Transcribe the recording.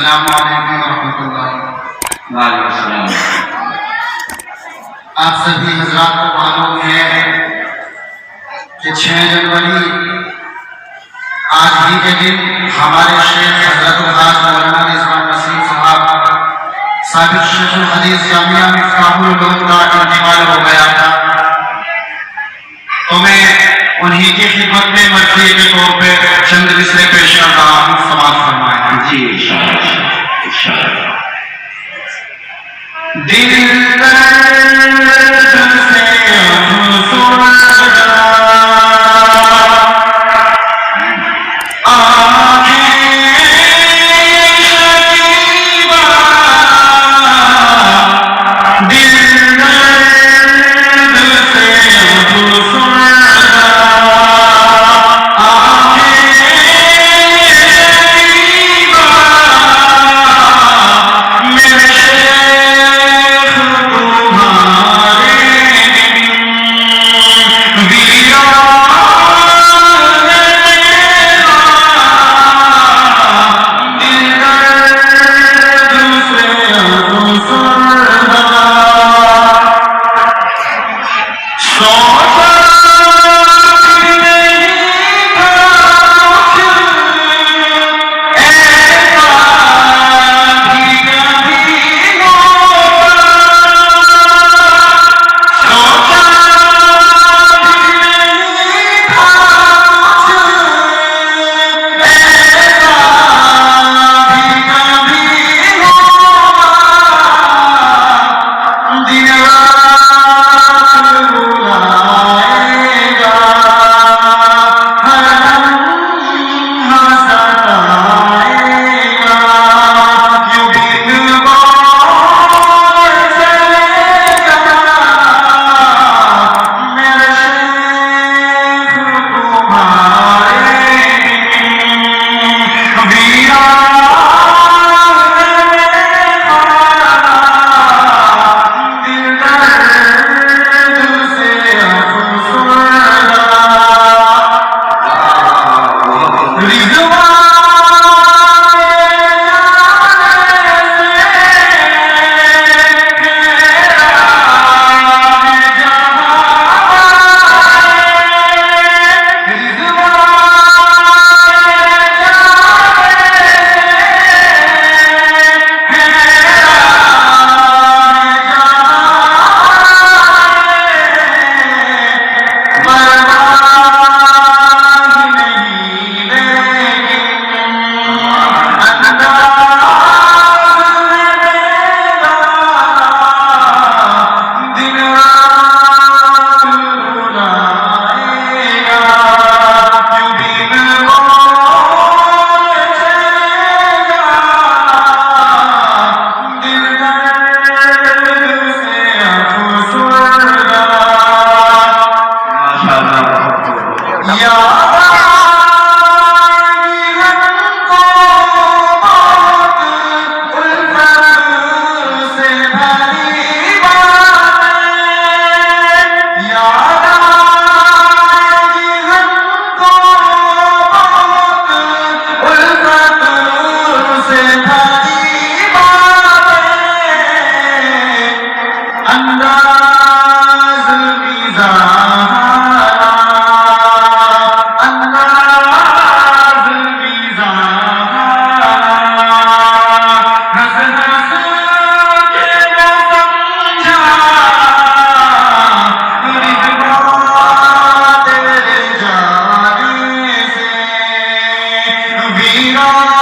अस्सलाम वालेकुम रहमतुल्लाह। आप सभी हजरात को मालूम है कि 6 जनवरी आज ही के दिन हमारे शेख हजरत मौलाना रिजवान नसीम साहब साबिक शेखुल हदीस जामिया मिफ्ताहुल उलूम का इंतकाल हो गया था। तो मैं उन्हीं की खिदमत में मर्ज़ी के तौर पे चंद मिसरे पेश कर रहा हूँ, समाअत फरमाएं। जी इंशाअल्लाह। दिल दर्द से अफ़सोस Vino